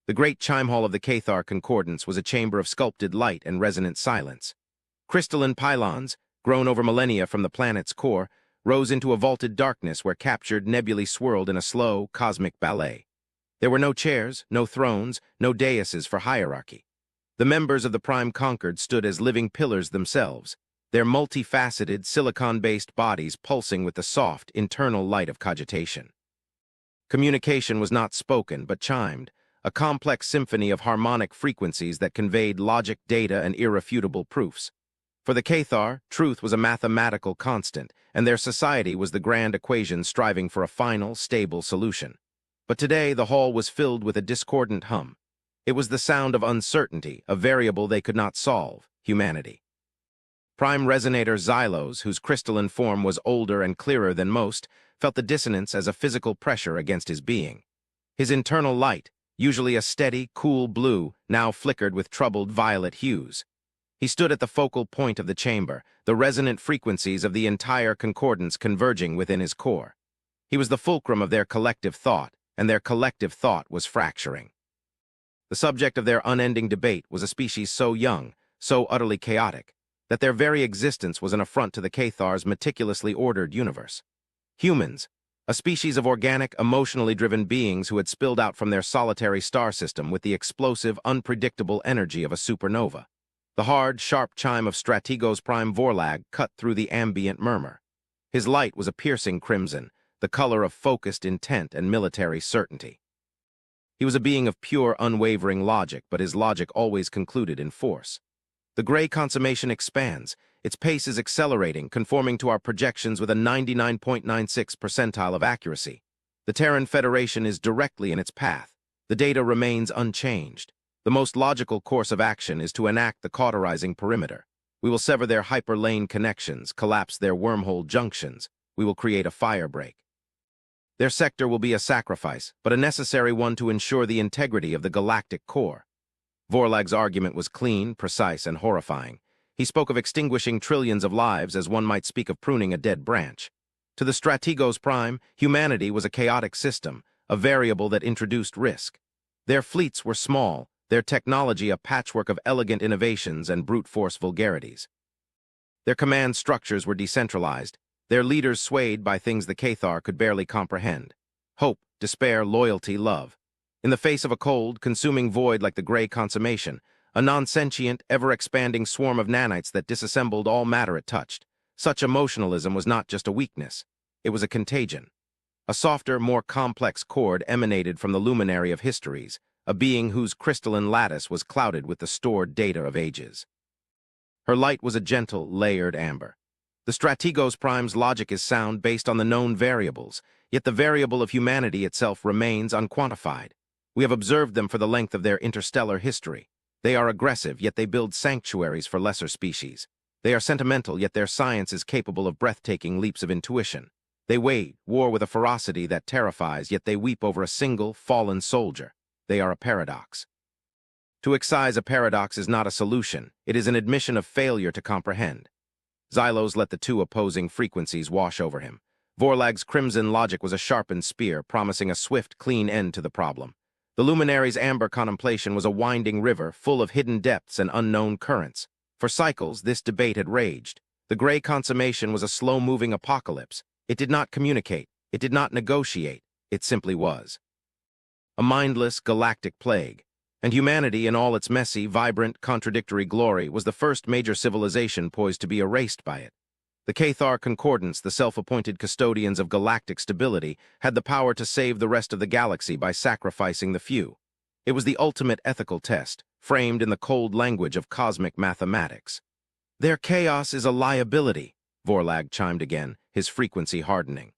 The great chime hall of the Cathar Concordance was a chamber of sculpted light and resonant silence. Crystalline pylons, grown over millennia from the planet's core, rose into a vaulted darkness where captured nebulae swirled in a slow, cosmic ballet. There were no chairs, no thrones, no daises for hierarchy. The members of the Prime Concord stood as living pillars themselves, their multifaceted, silicon-based bodies pulsing with the soft, internal light of cogitation. Communication was not spoken, but chimed, a complex symphony of harmonic frequencies that conveyed logic, data, and irrefutable proofs. For the Cathar, truth was a mathematical constant, and their society was the grand equation striving for a final, stable solution. But today the hall was filled with a discordant hum. It was the sound of uncertainty, a variable they could not solve, humanity. Prime Resonator Xylos, whose crystalline form was older and clearer than most, felt the dissonance as a physical pressure against his being. His internal light, usually a steady, cool blue, now flickered with troubled violet hues. He stood at the focal point of the chamber, the resonant frequencies of the entire concordance converging within his core. He was the fulcrum of their collective thought, and their collective thought was fracturing. The subject of their unending debate was a species so young, so utterly chaotic, that their very existence was an affront to the Cathar's meticulously ordered universe. Humans, a species of organic, emotionally driven beings who had spilled out from their solitary star system with the explosive, unpredictable energy of a supernova. The hard, sharp chime of Strategos Prime Vorlag cut through the ambient murmur. His light was a piercing crimson, the color of focused intent and military certainty. He was a being of pure, unwavering logic, but his logic always concluded in force. The gray consummation expands. Its pace is accelerating, conforming to our projections with a 99.96 percentile of accuracy. The Terran Federation is directly in its path. The data remains unchanged. The most logical course of action is to enact the cauterizing perimeter. We will sever their hyperlane connections, collapse their wormhole junctions. We will create a firebreak. Their sector will be a sacrifice, but a necessary one to ensure the integrity of the galactic core. Vorlag's argument was clean, precise, and horrifying. He spoke of extinguishing trillions of lives as one might speak of pruning a dead branch. To the Strategos Prime, humanity was a chaotic system, a variable that introduced risk. Their fleets were small, their technology a patchwork of elegant innovations and brute force vulgarities. Their command structures were decentralized, their leaders swayed by things the Cathar could barely comprehend. Hope, despair, loyalty, love. In the face of a cold, consuming void like the gray consummation, a non-sentient, ever-expanding swarm of nanites that disassembled all matter it touched. Such emotionalism was not just a weakness. It was a contagion. A softer, more complex chord emanated from the luminary of histories, a being whose crystalline lattice was clouded with the stored data of ages. Her light was a gentle, layered amber. The Strategos Prime's logic is sound based on the known variables, yet the variable of humanity itself remains unquantified. We have observed them for the length of their interstellar history. They are aggressive, yet they build sanctuaries for lesser species. They are sentimental, yet their science is capable of breathtaking leaps of intuition. They wage war with a ferocity that terrifies, yet they weep over a single, fallen soldier. They are a paradox. To excise a paradox is not a solution. It is an admission of failure to comprehend. Xylos let the two opposing frequencies wash over him. Vorlag's crimson logic was a sharpened spear, promising a swift, clean end to the problem. The luminary's amber contemplation was a winding river, full of hidden depths and unknown currents. For cycles, this debate had raged. The gray consummation was a slow-moving apocalypse. It did not communicate. It did not negotiate. It simply was. A mindless, galactic plague. And humanity, in all its messy, vibrant, contradictory glory, was the first major civilization poised to be erased by it. The Cathar Concordance, the self-appointed custodians of galactic stability, had the power to save the rest of the galaxy by sacrificing the few. It was the ultimate ethical test, framed in the cold language of cosmic mathematics. Their chaos is a liability, Vorlag chimed again, his frequency hardening.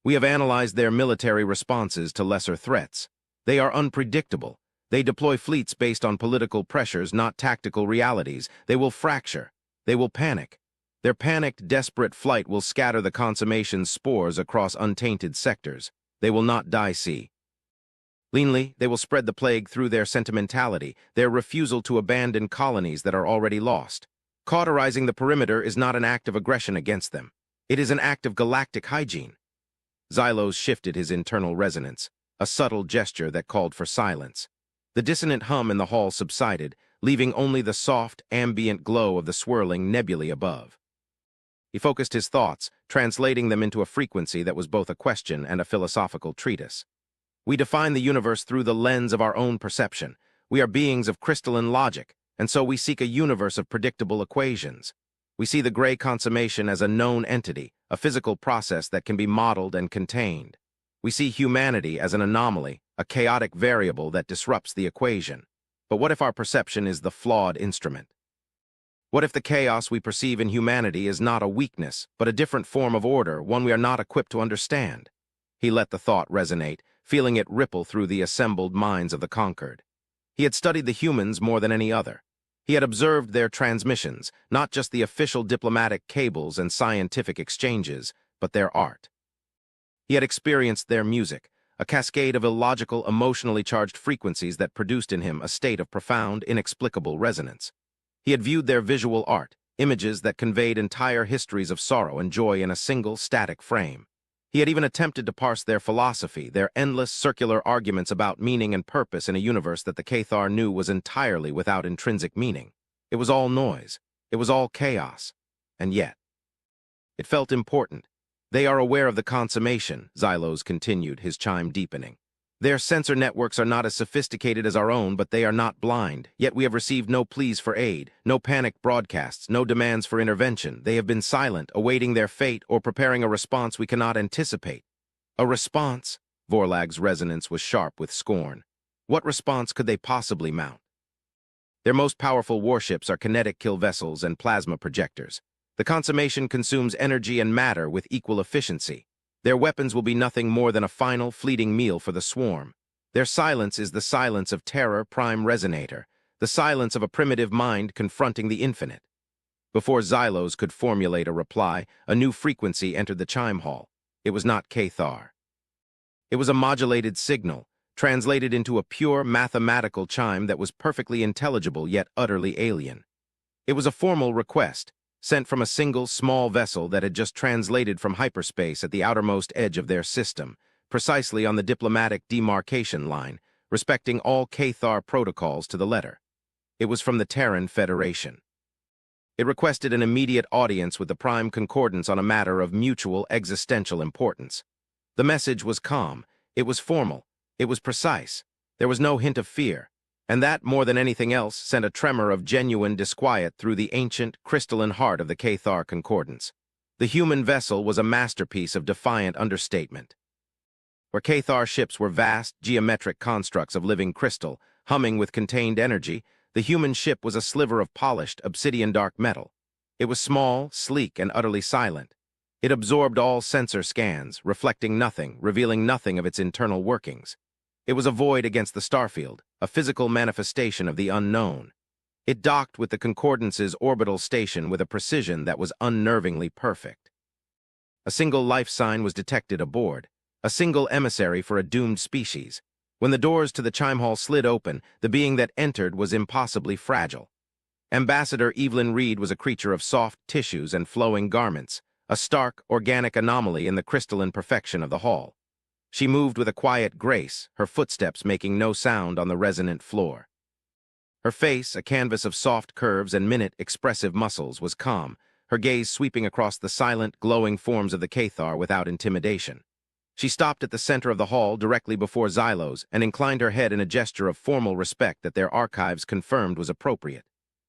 We have analyzed their military responses to lesser threats. They are unpredictable. They deploy fleets based on political pressures, not tactical realities. They will fracture. They will panic. Their panicked, desperate flight will scatter the consummation's spores across untainted sectors. They will not die see. Leanly, they will spread the plague through their sentimentality, their refusal to abandon colonies that are already lost. Cauterizing the perimeter is not an act of aggression against them. It is an act of galactic hygiene. Xylos shifted his internal resonance, a subtle gesture that called for silence. The dissonant hum in the hall subsided, leaving only the soft, ambient glow of the swirling nebulae above. He focused his thoughts, translating them into a frequency that was both a question and a philosophical treatise. We define the universe through the lens of our own perception. We are beings of crystalline logic, and so we seek a universe of predictable equations. We see the gray consummation as a known entity, a physical process that can be modeled and contained. We see humanity as an anomaly, a chaotic variable that disrupts the equation. But what if our perception is the flawed instrument? What if the chaos we perceive in humanity is not a weakness, but a different form of order, one we are not equipped to understand? He let the thought resonate, feeling it ripple through the assembled minds of the conquered. He had studied the humans more than any other. He had observed their transmissions, not just the official diplomatic cables and scientific exchanges, but their art. He had experienced their music, a cascade of illogical, emotionally charged frequencies that produced in him a state of profound, inexplicable resonance. He had viewed their visual art, images that conveyed entire histories of sorrow and joy in a single, static frame. He had even attempted to parse their philosophy, their endless circular arguments about meaning and purpose in a universe that the Cathar knew was entirely without intrinsic meaning. It was all noise. It was all chaos. And yet, it felt important. They are aware of the consummation, Xylos continued, his chime deepening. Their sensor networks are not as sophisticated as our own, but they are not blind. Yet we have received no pleas for aid, no panicked broadcasts, no demands for intervention. They have been silent, awaiting their fate or preparing a response we cannot anticipate. A response? Vorlag's resonance was sharp with scorn. What response could they possibly mount? Their most powerful warships are kinetic kill vessels and plasma projectors. The consummation consumes energy and matter with equal efficiency. Their weapons will be nothing more than a final, fleeting meal for the swarm. Their silence is the silence of terror prime resonator, the silence of a primitive mind confronting the infinite. Before Xylos could formulate a reply, a new frequency entered the chime hall. It was not Cathar. It was a modulated signal, translated into a pure mathematical chime that was perfectly intelligible yet utterly alien. It was a formal request, sent from a single small vessel that had just translated from hyperspace at the outermost edge of their system, precisely on the diplomatic demarcation line, respecting all Cathar protocols to the letter. It was from the Terran Federation. It requested an immediate audience with the Prime Concordance on a matter of mutual existential importance. The message was calm, it was formal, it was precise. There was no hint of fear. And that, more than anything else, sent a tremor of genuine disquiet through the ancient, crystalline heart of the Cathar Concordance. The human vessel was a masterpiece of defiant understatement. Where Cathar ships were vast, geometric constructs of living crystal, humming with contained energy, the human ship was a sliver of polished, obsidian-dark metal. It was small, sleek, and utterly silent. It absorbed all sensor scans, reflecting nothing, revealing nothing of its internal workings. It was a void against the starfield, a physical manifestation of the unknown. It docked with the Concordance's orbital station with a precision that was unnervingly perfect. A single life sign was detected aboard, a single emissary for a doomed species. When the doors to the chime hall slid open, the being that entered was impossibly fragile. Ambassador Evelyn Reed was a creature of soft tissues and flowing garments, a stark, organic anomaly in the crystalline perfection of the hall. She moved with a quiet grace, her footsteps making no sound on the resonant floor. Her face, a canvas of soft curves and minute, expressive muscles, was calm, her gaze sweeping across the silent, glowing forms of the Cathar without intimidation. She stopped at the center of the hall directly before Xylos and inclined her head in a gesture of formal respect that their archives confirmed was appropriate.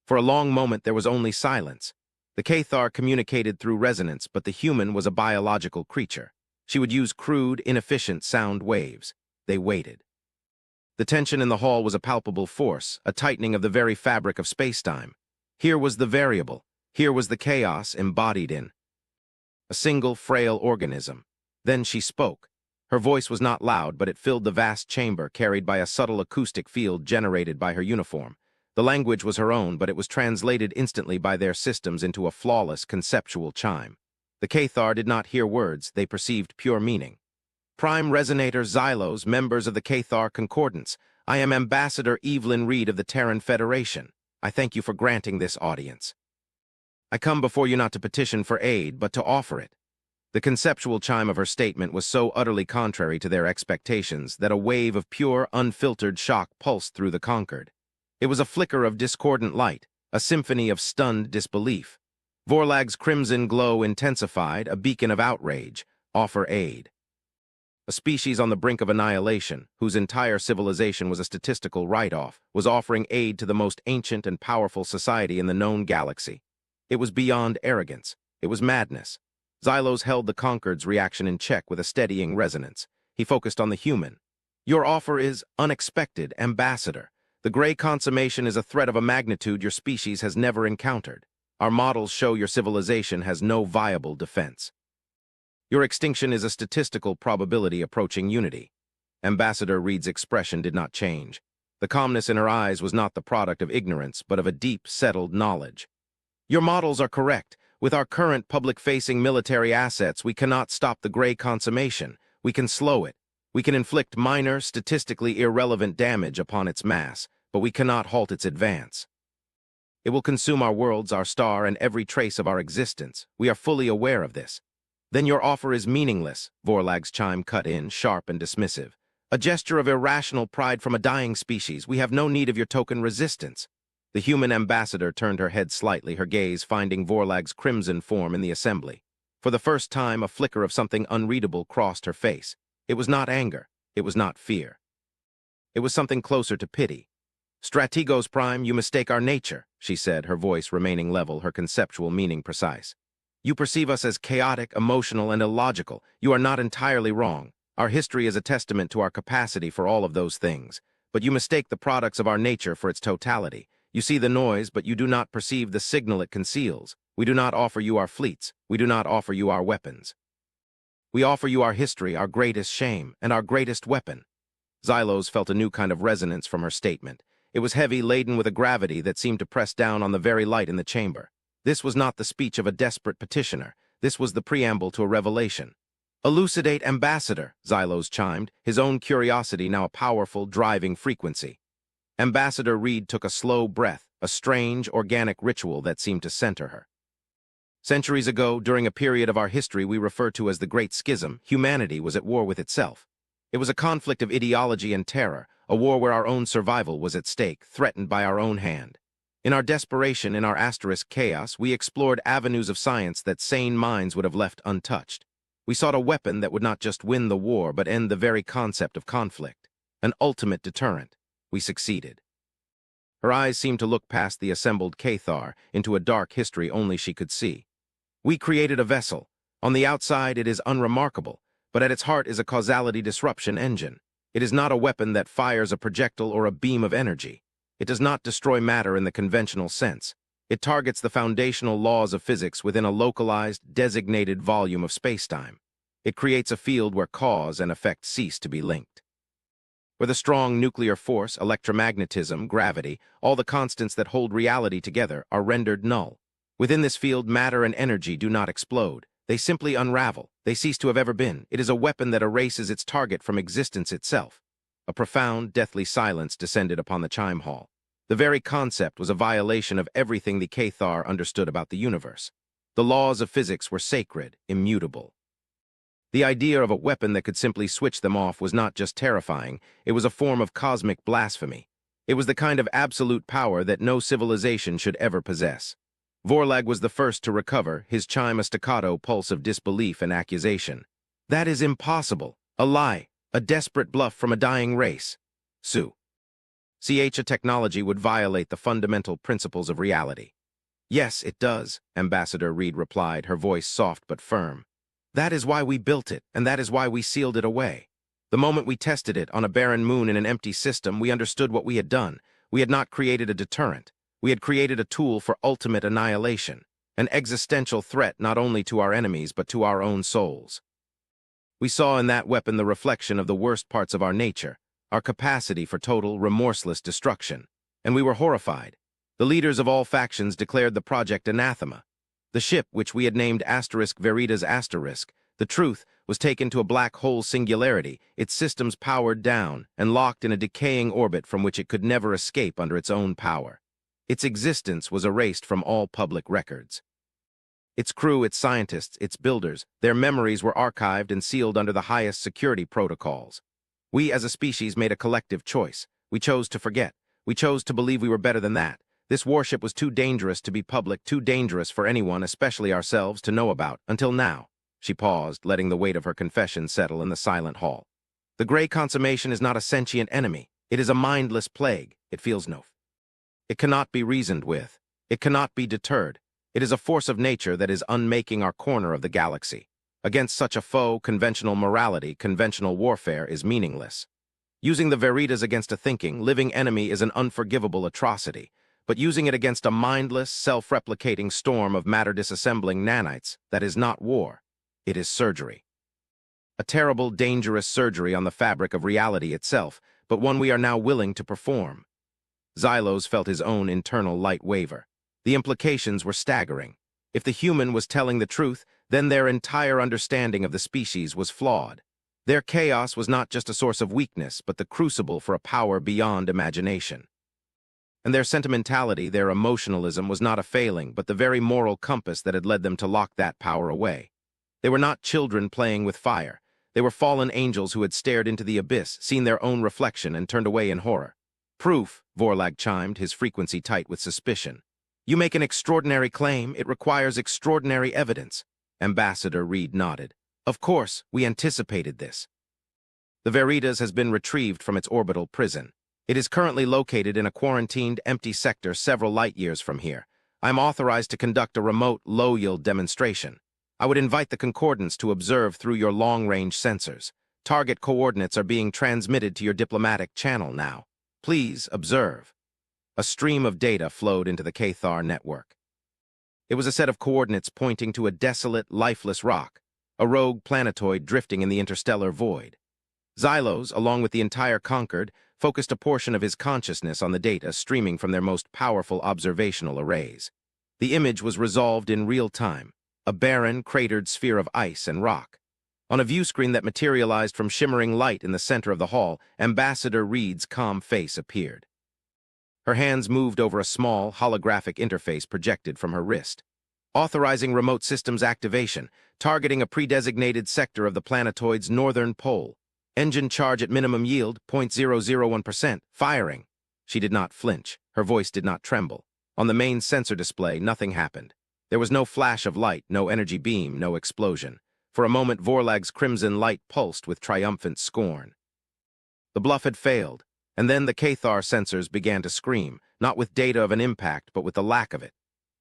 For a long moment there was only silence. The Cathar communicated through resonance, but the human was a biological creature. She would use crude, inefficient sound waves. They waited. The tension in the hall was a palpable force, a tightening of the very fabric of spacetime. Here was the variable. Here was the chaos embodied in a single, frail organism. Then she spoke. Her voice was not loud, but it filled the vast chamber, carried by a subtle acoustic field generated by her uniform. The language was her own, but it was translated instantly by their systems into a flawless, conceptual chime. The Cathar did not hear words, they perceived pure meaning. Prime Resonator Xylos, members of the Cathar Concordance, I am Ambassador Evelyn Reed of the Terran Federation. I thank you for granting this audience. I come before you not to petition for aid, but to offer it. The conceptual chime of her statement was so utterly contrary to their expectations that a wave of pure, unfiltered shock pulsed through the Concord. It was a flicker of discordant light, a symphony of stunned disbelief. Vorlag's crimson glow intensified, a beacon of outrage. Offer aid. A species on the brink of annihilation, whose entire civilization was a statistical write-off, was offering aid to the most ancient and powerful society in the known galaxy. It was beyond arrogance. It was madness. Xylos held the Concord's reaction in check with a steadying resonance. He focused on the human. Your offer is unexpected, Ambassador. The gray consummation is a threat of a magnitude your species has never encountered. Our models show your civilization has no viable defense. Your extinction is a statistical probability approaching unity. Ambassador Reed's expression did not change. The calmness in her eyes was not the product of ignorance, but of a deep, settled knowledge. Your models are correct. With our current public-facing military assets, we cannot stop the gray consummation. We can slow it. We can inflict minor, statistically irrelevant damage upon its mass, but we cannot halt its advance. It will consume our worlds, our star, and every trace of our existence. We are fully aware of this. Then your offer is meaningless, Vorlag's chime cut in, sharp and dismissive. A gesture of irrational pride from a dying species. We have no need of your token resistance. The human ambassador turned her head slightly, her gaze finding Vorlag's crimson form in the assembly. For the first time, a flicker of something unreadable crossed her face. It was not anger. It was not fear. It was something closer to pity. Strategos Prime, you mistake our nature, she said, her voice remaining level, her conceptual meaning precise. You perceive us as chaotic, emotional, and illogical. You are not entirely wrong. Our history is a testament to our capacity for all of those things. But you mistake the products of our nature for its totality. You see the noise, but you do not perceive the signal it conceals. We do not offer you our fleets. We do not offer you our weapons. We offer you our history, our greatest shame, and our greatest weapon. Xylos felt a new kind of resonance from her statement. It was heavy, laden with a gravity that seemed to press down on the very light in the chamber. This was not the speech of a desperate petitioner. This was the preamble to a revelation. Elucidate, Ambassador, Xylos chimed, his own curiosity now a powerful, driving frequency. Ambassador Reed took a slow breath, a strange, organic ritual that seemed to center her. Centuries ago, during a period of our history we refer to as the Great Schism, humanity was at war with itself. It was a conflict of ideology and terror, a war where our own survival was at stake, threatened by our own hand. In our desperation, in our asterisk chaos, we explored avenues of science that sane minds would have left untouched. We sought a weapon that would not just win the war, but end the very concept of conflict. An ultimate deterrent. We succeeded. Her eyes seemed to look past the assembled Cathar into a dark history only she could see. We created a vessel. On the outside it is unremarkable, but at its heart is a causality disruption engine. It is not a weapon that fires a projectile or a beam of energy. It does not destroy matter in the conventional sense. It targets the foundational laws of physics within a localized, designated volume of spacetime. It creates a field where cause and effect cease to be linked. Where the strong nuclear force, electromagnetism, gravity, all the constants that hold reality together are rendered null. Within this field, matter and energy do not explode. They simply unravel. They cease to have ever been. It is a weapon that erases its target from existence itself. A profound, deathly silence descended upon the chime hall. The very concept was a violation of everything the Cathar understood about the universe. The laws of physics were sacred, immutable. The idea of a weapon that could simply switch them off was not just terrifying, it was a form of cosmic blasphemy. It was the kind of absolute power that no civilization should ever possess. Vorlag was the first to recover, his chime a staccato pulse of disbelief and accusation. That is impossible. A lie. A desperate bluff from a dying race. Sue. A technology would violate the fundamental principles of reality. Yes, it does, Ambassador Reed replied, her voice soft but firm. That is why we built it, and that is why we sealed it away. The moment we tested it on a barren moon in an empty system, we understood what we had done. We had not created a deterrent. We had created a tool for ultimate annihilation, an existential threat not only to our enemies but to our own souls. We saw in that weapon the reflection of the worst parts of our nature, our capacity for total, remorseless destruction. And we were horrified. The leaders of all factions declared the project anathema. The ship, which we had named *Veritas*, the truth, was taken to a black hole singularity, its systems powered down, and locked in a decaying orbit from which it could never escape under its own power. Its existence was erased from all public records. Its crew, its scientists, its builders, their memories were archived and sealed under the highest security protocols. We as a species made a collective choice. We chose to forget. We chose to believe we were better than that. This warship was too dangerous to be public, too dangerous for anyone, especially ourselves, to know about, until now. She paused, letting the weight of her confession settle in the silent hall. The gray consummation is not a sentient enemy. It is a mindless plague. It feels no. It cannot be reasoned with. It cannot be deterred. It is a force of nature that is unmaking our corner of the galaxy. Against such a foe, conventional morality, conventional warfare is meaningless. Using the Veritas against a thinking, living enemy is an unforgivable atrocity, but using it against a mindless, self-replicating storm of matter-disassembling nanites, that is not war. It is surgery. A terrible, dangerous surgery on the fabric of reality itself, but one we are now willing to perform. Xylos felt his own internal light waver. The implications were staggering. If the human was telling the truth, then their entire understanding of the species was flawed. Their chaos was not just a source of weakness, but the crucible for a power beyond imagination. And their sentimentality, their emotionalism, was not a failing, but the very moral compass that had led them to lock that power away. They were not children playing with fire. They were fallen angels who had stared into the abyss, seen their own reflection, and turned away in horror. Proof, Vorlag chimed, his frequency tight with suspicion. You make an extraordinary claim. It requires extraordinary evidence. Ambassador Reed nodded. Of course, we anticipated this. The Veritas has been retrieved from its orbital prison. It is currently located in a quarantined, empty sector several light-years from here. I am authorized to conduct a remote, low-yield demonstration. I would invite the Concordance to observe through your long-range sensors. Target coordinates are being transmitted to your diplomatic channel now. Please observe. A stream of data flowed into the Cathar network. It was a set of coordinates pointing to a desolate, lifeless rock, a rogue planetoid drifting in the interstellar void. Xylos, along with the entire Concord, focused a portion of his consciousness on the data streaming from their most powerful observational arrays. The image was resolved in real time, a barren, cratered sphere of ice and rock. On a view screen that materialized from shimmering light in the center of the hall, Ambassador Reed's calm face appeared. Her hands moved over a small, holographic interface projected from her wrist. Authorizing remote systems activation, targeting a pre-designated sector of the planetoid's northern pole. Engine charge at minimum yield, 0.001%. Firing. She did not flinch. Her voice did not tremble. On the main sensor display, nothing happened. There was no flash of light, no energy beam, no explosion. For a moment, Vorlag's crimson light pulsed with triumphant scorn. The bluff had failed. And then the Cathar sensors began to scream, not with data of an impact, but with the lack of it.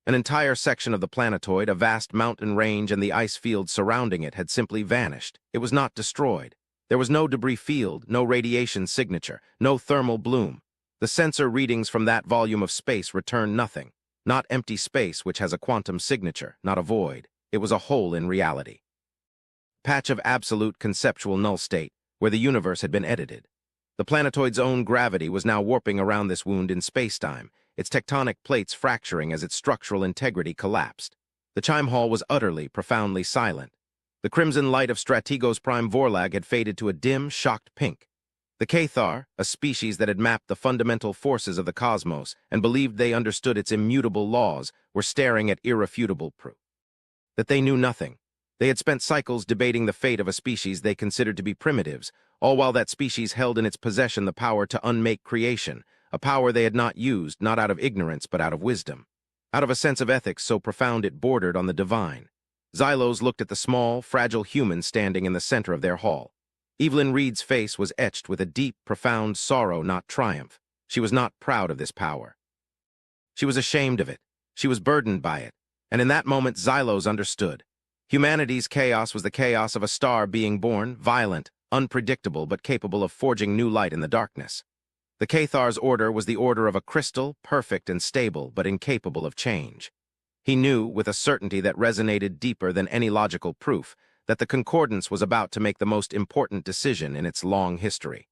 An entire section of the planetoid, a vast mountain range and the ice field surrounding it had simply vanished. It was not destroyed. There was no debris field, no radiation signature, no thermal bloom. The sensor readings from that volume of space returned nothing. Not empty space, which has a quantum signature, not a void. It was a hole in reality. Patch of absolute conceptual null state, where the universe had been edited. The planetoid's own gravity was now warping around this wound in spacetime, its tectonic plates fracturing as its structural integrity collapsed. The chime hall was utterly, profoundly silent. The crimson light of Strategos Prime Vorlag had faded to a dim, shocked pink. The Cathar, a species that had mapped the fundamental forces of the cosmos and believed they understood its immutable laws, were staring at irrefutable proof that they knew nothing. They had spent cycles debating the fate of a species they considered to be primitives, all while that species held in its possession the power to unmake creation, a power they had not used, not out of ignorance, but out of wisdom. Out of a sense of ethics so profound it bordered on the divine. Xylos looked at the small, fragile human standing in the center of their hall. Evelyn Reed's face was etched with a deep, profound sorrow, not triumph. She was not proud of this power. She was ashamed of it. She was burdened by it. And in that moment, Xylos understood. Humanity's chaos was the chaos of a star being born, violent, unpredictable, but capable of forging new light in the darkness. The Cathar's order was the order of a crystal, perfect and stable, but incapable of change. He knew, with a certainty that resonated deeper than any logical proof, that the Concordance was about to make the most important decision in its long history.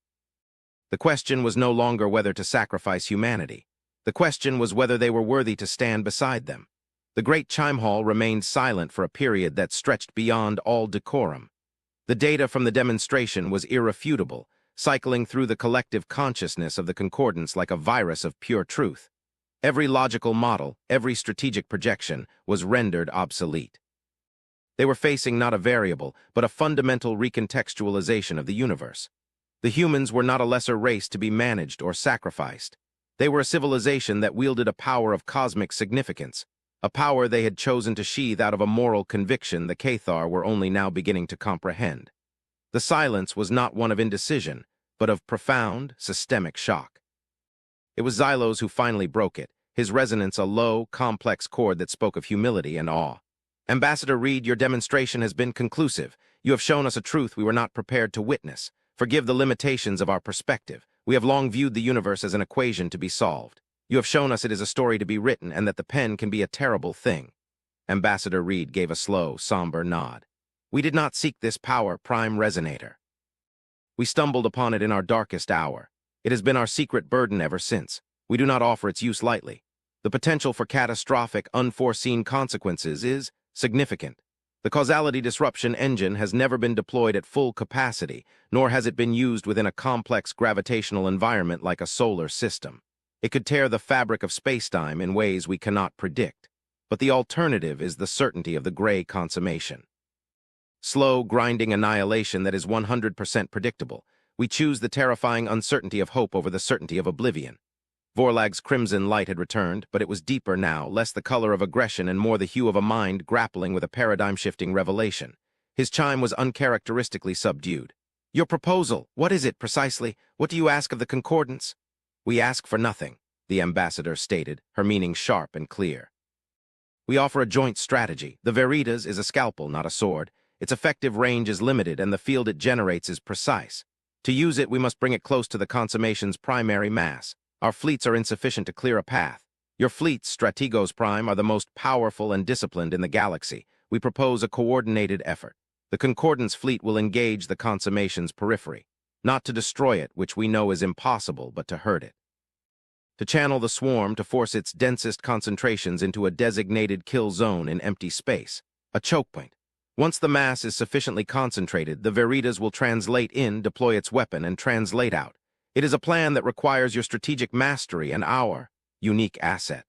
The question was no longer whether to sacrifice humanity. The question was whether they were worthy to stand beside them. The great chime hall remained silent for a period that stretched beyond all decorum. The data from the demonstration was irrefutable, cycling through the collective consciousness of the Concordance like a virus of pure truth. Every logical model, every strategic projection was rendered obsolete. They were facing not a variable, but a fundamental recontextualization of the universe. The humans were not a lesser race to be managed or sacrificed. They were a civilization that wielded a power of cosmic significance, a power they had chosen to sheathe out of a moral conviction the Cathar were only now beginning to comprehend. The silence was not one of indecision, but of profound, systemic shock. It was Xylos who finally broke it, his resonance a low, complex chord that spoke of humility and awe. "Ambassador Reed, your demonstration has been conclusive. You have shown us a truth we were not prepared to witness. Forgive the limitations of our perspective. We have long viewed the universe as an equation to be solved. You have shown us it is a story to be written and that the pen can be a terrible thing." Ambassador Reed gave a slow, somber nod. "We did not seek this power, Prime Resonator. We stumbled upon it in our darkest hour. It has been our secret burden ever since. We do not offer its use lightly. The potential for catastrophic, unforeseen consequences is significant. The causality disruption engine has never been deployed at full capacity, nor has it been used within a complex gravitational environment like a solar system. It could tear the fabric of spacetime in ways we cannot predict. But the alternative is the certainty of the gray consummation. Slow, grinding annihilation that is 100% predictable. We choose the terrifying uncertainty of hope over the certainty of oblivion. Vorlag's crimson light had returned, but it was deeper now, less the color of aggression and more the hue of a mind grappling with a paradigm-shifting revelation. His chime was uncharacteristically subdued. "Your proposal, what is it precisely? What do you ask of the concordance?" "We ask for nothing," the ambassador stated, her meaning sharp and clear. "We offer a joint strategy. The Veritas is a scalpel, not a sword. Its effective range is limited and the field it generates is precise. To use it, we must bring it close to the consummation's primary mass. Our fleets are insufficient to clear a path. Your fleets, Strategos Prime, are the most powerful and disciplined in the galaxy. We propose a coordinated effort. The Concordance fleet will engage the consummation's periphery, not to destroy it, which we know is impossible, but to hurt it. To channel the swarm to force its densest concentrations into a designated kill zone in empty space, a choke point. Once the mass is sufficiently concentrated, the Veritas will translate in, deploy its weapon, and translate out. It is a plan that requires your strategic mastery and our unique asset.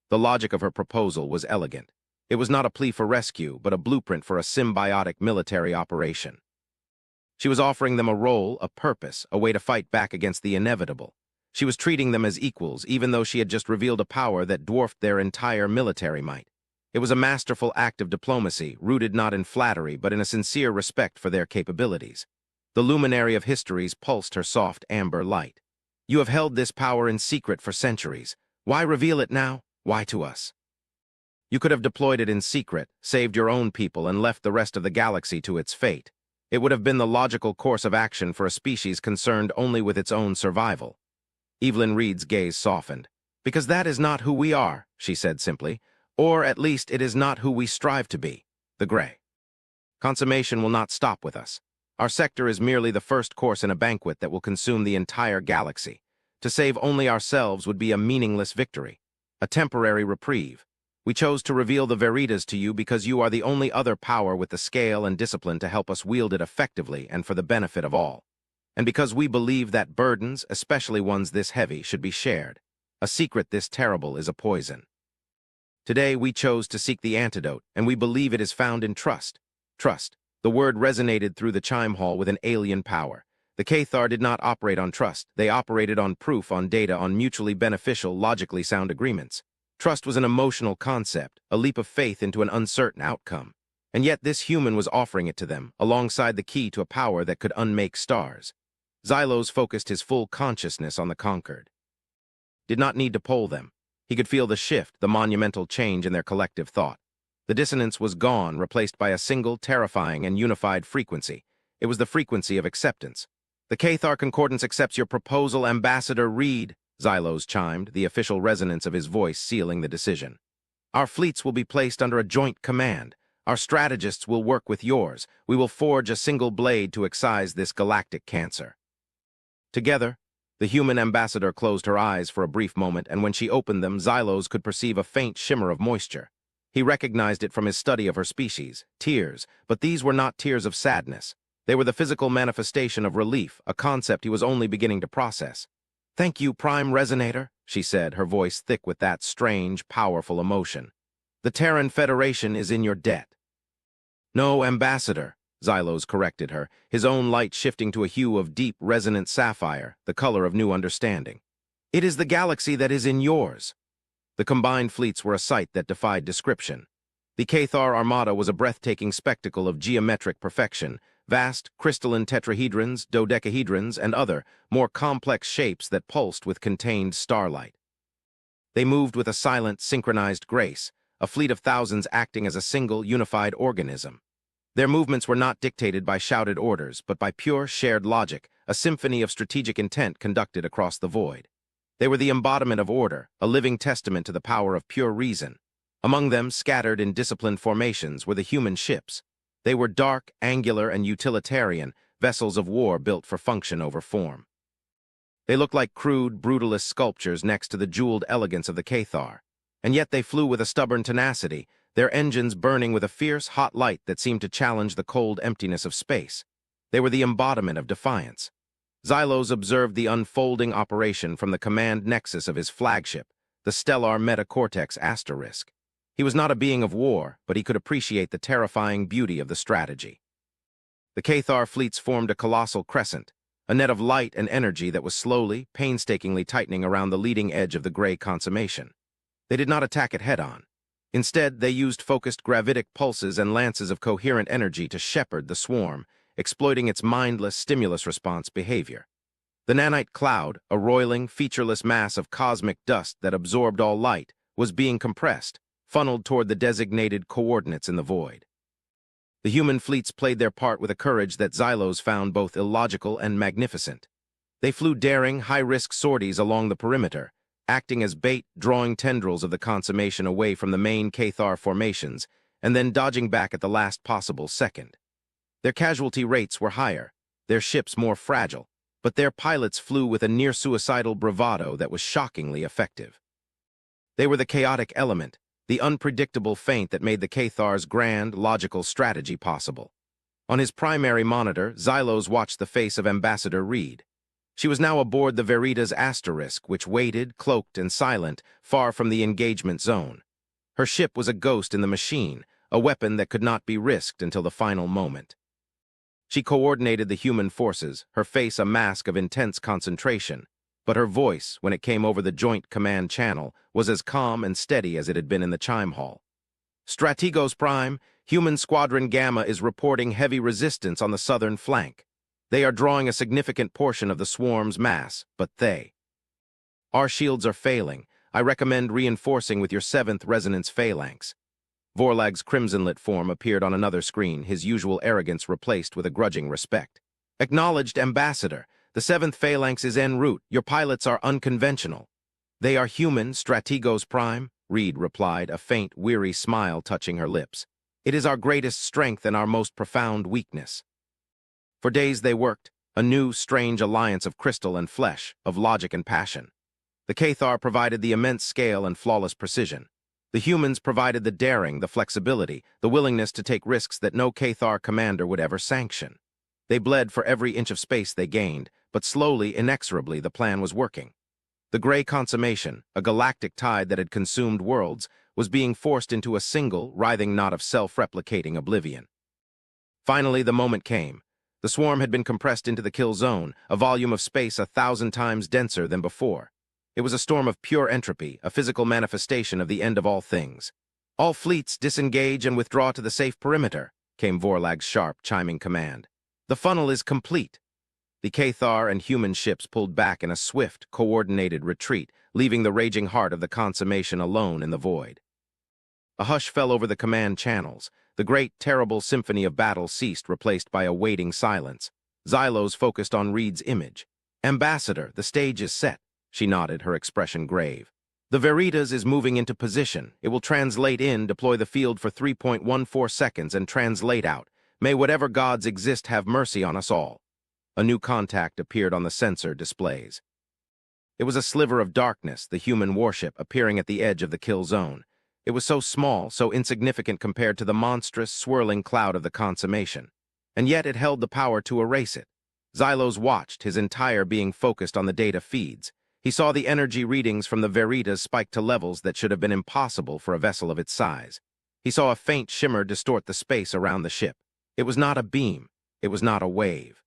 The logic of her proposal was elegant. It was not a plea for rescue, but a blueprint for a symbiotic military operation. She was offering them a role, a purpose, a way to fight back against the inevitable. She was treating them as equals, even though she had just revealed a power that dwarfed their entire military might. It was a masterful act of diplomacy, rooted not in flattery, but in a sincere respect for their capabilities. The luminary of histories pulsed her soft amber light. "You have held this power in secret for centuries. Why reveal it now? Why to us? You could have deployed it in secret, saved your own people, and left the rest of the galaxy to its fate. It would have been the logical course of action for a species concerned only with its own survival." Evelyn Reed's gaze softened. "Because that is not who we are," she said simply. "Or, at least, it is not who we strive to be. The Gray. Consummation will not stop with us. Our sector is merely the first course in a banquet that will consume the entire galaxy. To save only ourselves would be a meaningless victory, a temporary reprieve. We chose to reveal the Veritas to you because you are the only other power with the scale and discipline to help us wield it effectively and for the benefit of all. And because we believe that burdens, especially ones this heavy, should be shared. A secret this terrible is a poison. Today we chose to seek the antidote, and we believe it is found in trust. Trust. The word resonated through the chime hall with an alien power. The Cathar did not operate on trust. They operated on proof, on data, on mutually beneficial, logically sound agreements. Trust was an emotional concept, a leap of faith into an uncertain outcome. And yet this human was offering it to them, alongside the key to a power that could unmake stars. Xylos focused his full consciousness on the conquered. Did not need to poll them. He could feel the shift, the monumental change in their collective thought. The dissonance was gone, replaced by a single, terrifying, and unified frequency. It was the frequency of acceptance. "The Cathar Concordance accepts your proposal, Ambassador Reed," Xylos chimed, the official resonance of his voice sealing the decision. "Our fleets will be placed under a joint command. Our strategists will work with yours. We will forge a single blade to excise this galactic cancer." Together, the human ambassador closed her eyes for a brief moment, and when she opened them, Xylos could perceive a faint shimmer of moisture. He recognized it from his study of her species, tears, but these were not tears of sadness. They were the physical manifestation of relief, a concept he was only beginning to process. "Thank you, Prime Resonator," she said, her voice thick with that strange, powerful emotion. "The Terran Federation is in your debt." "No, Ambassador," Xylos corrected her, his own light shifting to a hue of deep, resonant sapphire, the color of new understanding. "It is the galaxy that is in yours." The combined fleets were a sight that defied description. The Cathar Armada was a breathtaking spectacle of geometric perfection, vast crystalline tetrahedrons, dodecahedrons, and other, more complex shapes that pulsed with contained starlight. They moved with a silent, synchronized grace, a fleet of thousands acting as a single, unified organism. Their movements were not dictated by shouted orders, but by pure, shared logic, a symphony of strategic intent conducted across the void. They were the embodiment of order, a living testament to the power of pure reason. Among them, scattered in disciplined formations, were the human ships. They were dark, angular, and utilitarian, vessels of war built for function over form. They looked like crude, brutalist sculptures next to the jeweled elegance of the Cathar, and yet they flew with a stubborn tenacity, their engines burning with a fierce, hot light that seemed to challenge the cold emptiness of space. They were the embodiment of defiance. Xylos observed the unfolding operation from the command nexus of his flagship, the stellar metacortex asterisk. He was not a being of war, but he could appreciate the terrifying beauty of the strategy. The Cathar fleets formed a colossal crescent, a net of light and energy that was slowly, painstakingly tightening around the leading edge of the gray consummation. They did not attack it head-on. Instead, they used focused gravitic pulses and lances of coherent energy to shepherd the swarm, exploiting its mindless stimulus response behavior. The nanite cloud, a roiling, featureless mass of cosmic dust that absorbed all light, was being compressed, funneled toward the designated coordinates in the void. The human fleets played their part with a courage that Xylos found both illogical and magnificent. They flew daring, high-risk sorties along the perimeter, acting as bait, drawing tendrils of the consummation away from the main Cathar formations, and then dodging back at the last possible second. Their casualty rates were higher, their ships more fragile, but their pilots flew with a near-suicidal bravado that was shockingly effective. They were the chaotic element, the unpredictable feint that made the Cathar's grand, logical strategy possible. On his primary monitor, Xylos watched the face of Ambassador Reed. She was now aboard the Veritas Asterisk, which waited, cloaked and silent, far from the engagement zone. Her ship was a ghost in the machine, a weapon that could not be risked until the final moment. She coordinated the human forces, her face a mask of intense concentration, but her voice, when it came over the joint command channel, was as calm and steady as it had been in the chime hall. "Strategos Prime, Human Squadron Gamma is reporting heavy resistance on the southern flank. They are drawing a significant portion of the swarm's mass, but our shields are failing. I recommend reinforcing with your 7th Resonance Phalanx." Vorlag's crimson-lit form appeared on another screen, his usual arrogance replaced with a grudging respect. "Acknowledged, Ambassador. The 7th Phalanx is en route. Your pilots are unconventional." "They are human, Strategos Prime," Reed replied, a faint, weary smile touching her lips. "It is our greatest strength and our most profound weakness." For days they worked, a new, strange alliance of crystal and flesh, of logic and passion. The Cathar provided the immense scale and flawless precision. The humans provided the daring, the flexibility, the willingness to take risks that no Cathar commander would ever sanction. They bled for every inch of space they gained, but slowly, inexorably, the plan was working. The gray consummation, a galactic tide that had consumed worlds, was being forced into a single, writhing knot of self-replicating oblivion. Finally, the moment came. The swarm had been compressed into the kill zone, a volume of space 1,000 times denser than before. It was a storm of pure entropy, a physical manifestation of the end of all things. "All fleets disengage and withdraw to the safe perimeter," came Vorlag's sharp, chiming command. "The funnel is complete." The Cathar and human ships pulled back in a swift, coordinated retreat, leaving the raging heart of the consummation alone in the void. A hush fell over the command channels. The great, terrible symphony of battle ceased, replaced by a waiting silence. Xylos focused on Reed's image. "Ambassador, the stage is set." She nodded, her expression grave. "The Veritas is moving into position. It will translate in, deploy the field for 3.14 seconds, and translate out. May whatever gods exist have mercy on us all." A new contact appeared on the sensor displays. It was a sliver of darkness, the human warship, appearing at the edge of the kill zone. It was so small, so insignificant compared to the monstrous, swirling cloud of the consummation. And yet it held the power to erase it. Xylos watched, his entire being focused on the data feeds. He saw the energy readings from the Veritas spike to levels that should have been impossible for a vessel of its size. He saw a faint shimmer distort the space around the ship. It was not a beam. It was not a wave.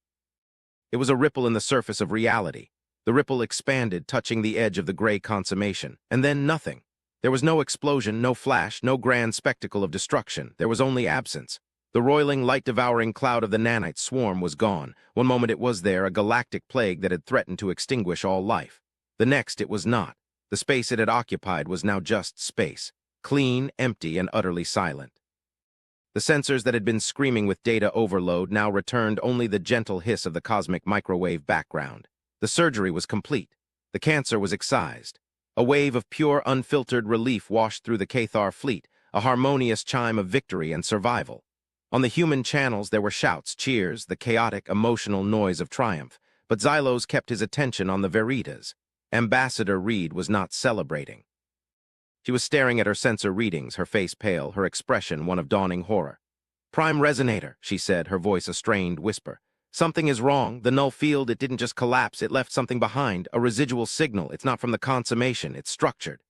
It was a ripple in the surface of reality. The ripple expanded, touching the edge of the gray consummation, and then nothing. There was no explosion, no flash, no grand spectacle of destruction. There was only absence. The roiling, light-devouring cloud of the nanite swarm was gone. One moment it was there, a galactic plague that had threatened to extinguish all life. The next it was not. The space it had occupied was now just space, clean, empty, and utterly silent. The sensors that had been screaming with data overload now returned only the gentle hiss of the cosmic microwave background. The surgery was complete. The cancer was excised. A wave of pure, unfiltered relief washed through the Cathar fleet, a harmonious chime of victory and survival. On the human channels there were shouts, cheers, the chaotic, emotional noise of triumph, but Xylos kept his attention on the Veritas. Ambassador Reed was not celebrating. She was staring at her sensor readings, her face pale, her expression one of dawning horror. "Prime Resonator," she said, her voice a strained whisper. "Something is wrong. The null field, it didn't just collapse, it left something behind, a residual signal. It's not from the consummation, it's structured."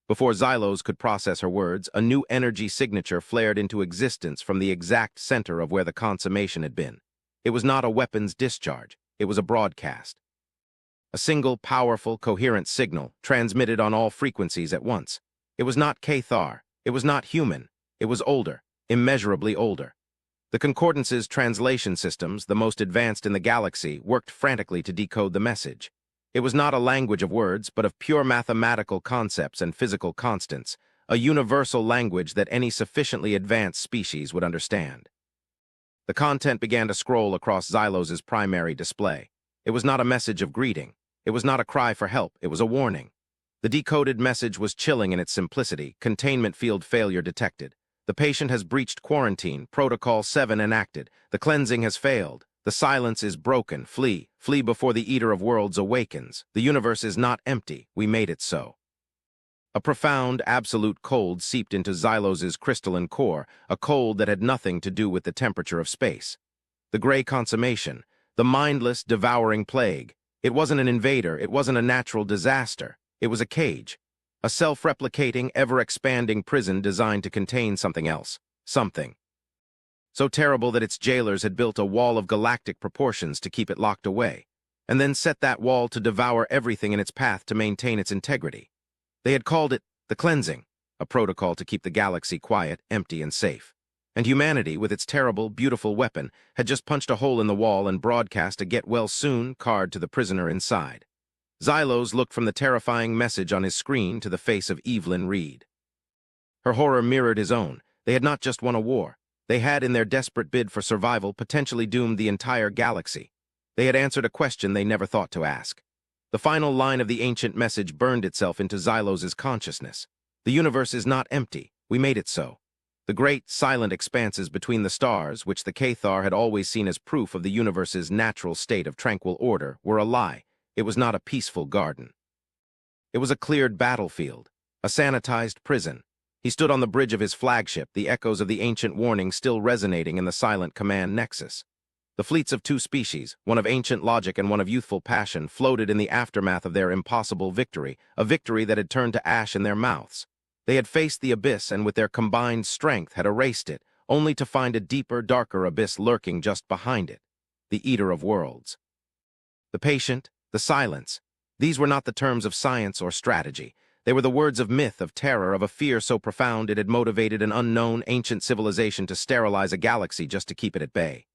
Before Xylos could process her words, a new energy signature flared into existence from the exact center of where the consummation had been. It was not a weapon's discharge, it was a broadcast. A single, powerful, coherent signal, transmitted on all frequencies at once. It was not Cathar, it was not human, it was older, immeasurably older. The Concordance's translation systems, the most advanced in the galaxy, worked frantically to decode the message. It was not a language of words, but of pure mathematical concepts and physical constants, a universal language that any sufficiently advanced species would understand. The content began to scroll across Xylos's primary display. It was not a message of greeting. It was not a cry for help. It was a warning. The decoded message was chilling in its simplicity. Containment field failure detected. The patient has breached quarantine. Protocol 7 enacted. The cleansing has failed. The silence is broken. Flee. Flee before the Eater of Worlds awakens. The universe is not empty. We made it so. A profound, absolute cold seeped into Xylos's crystalline core, a cold that had nothing to do with the temperature of space. The gray consummation, the mindless, devouring plague. It wasn't an invader. It wasn't a natural disaster. It was a cage. A self-replicating, ever-expanding prison designed to contain something else. Something. So terrible that its jailers had built a wall of galactic proportions to keep it locked away, and then set that wall to devour everything in its path to maintain its integrity. They had called it the cleansing, a protocol to keep the galaxy quiet, empty, and safe. And humanity, with its terrible, beautiful weapon, had just punched a hole in the wall and broadcast a get-well-soon card to the prisoner inside. Xylos looked from the terrifying message on his screen to the face of Evelyn Reed. Her horror mirrored his own. They had not just won a war. They had, in their desperate bid for survival, potentially doomed the entire galaxy. They had answered a question they never thought to ask. The final line of the ancient message burned itself into Xylos's consciousness. The universe is not empty. We made it so. The great, silent expanses between the stars, which the Cathar had always seen as proof of the universe's natural state of tranquil order, were a lie. It was not a peaceful garden. It was a cleared battlefield, a sanitized prison. He stood on the bridge of his flagship, the echoes of the ancient warning still resonating in the silent command nexus. The fleets of two species, one of ancient logic and one of youthful passion, floated in the aftermath of their impossible victory, a victory that had turned to ash in their mouths. They had faced the abyss and with their combined strength had erased it, only to find a deeper, darker abyss lurking just behind it, the Eater of Worlds. The patient, the silence. These were not the terms of science or strategy. They were the words of myth, of terror, of a fear so profound it had motivated an unknown, ancient civilization to sterilize a galaxy just to keep it at bay.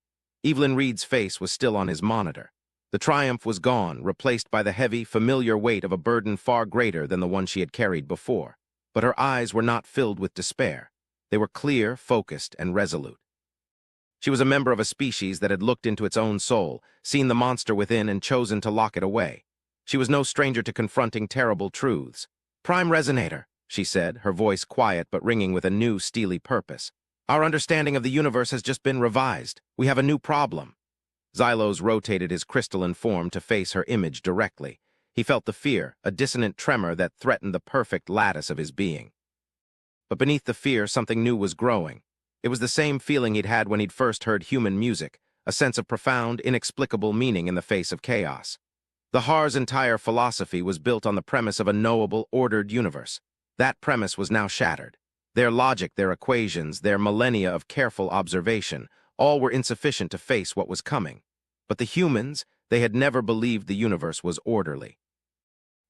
Evelyn Reed's face was still on his monitor. The triumph was gone, replaced by the heavy, familiar weight of a burden far greater than the one she had carried before. But her eyes were not filled with despair. They were clear, focused, and resolute. She was a member of a species that had looked into its own soul, seen the monster within, and chosen to lock it away. She was no stranger to confronting terrible truths. "Prime Resonator," she said, her voice quiet but ringing with a new, steely purpose. "Our understanding of the universe has just been revised. We have a new problem." Xylos rotated his crystalline form to face her image directly. He felt the fear, a dissonant tremor that threatened the perfect lattice of his being. But beneath the fear, something new was growing. It was the same feeling he'd had when he'd first heard human music, a sense of profound, inexplicable meaning in the face of chaos. The Har's entire philosophy was built on the premise of a knowable, ordered universe. That premise was now shattered. Their logic, their equations, their millennia of careful observation, all were insufficient to face what was coming. But the humans, they had never believed the universe was orderly.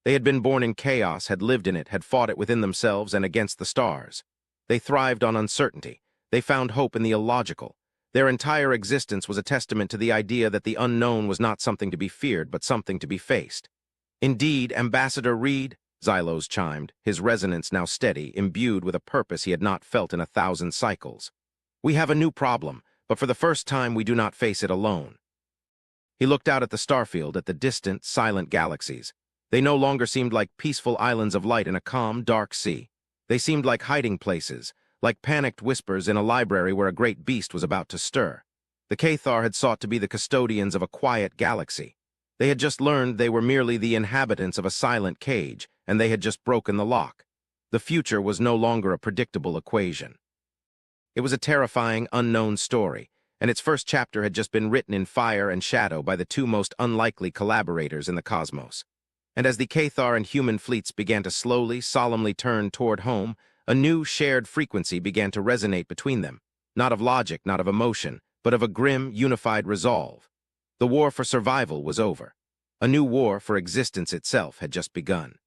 They had been born in chaos, had lived in it, had fought it within themselves and against the stars. They thrived on uncertainty. They found hope in the illogical. Their entire existence was a testament to the idea that the unknown was not something to be feared, but something to be faced. Indeed, Ambassador Reed, Xylos chimed, his resonance now steady, imbued with a purpose he had not felt in 1,000 cycles. We have a new problem, but for the first time we do not face it alone. He looked out at the starfield, at the distant, silent galaxies. They no longer seemed like peaceful islands of light in a calm, dark sea. They seemed like hiding places, like panicked whispers in a library where a great beast was about to stir. The Cathar had sought to be the custodians of a quiet galaxy. They had just learned they were merely the inhabitants of a silent cage, and they had just broken the lock. The future was no longer a predictable equation. It was a terrifying, unknown story, and its first chapter had just been written in fire and shadow by the two most unlikely collaborators in the cosmos. And as the Cathar and human fleets began to slowly, solemnly turn toward home, a new shared frequency began to resonate between them, not of logic, not of emotion, but of a grim, unified resolve. The war for survival was over. A new war for existence itself had just begun.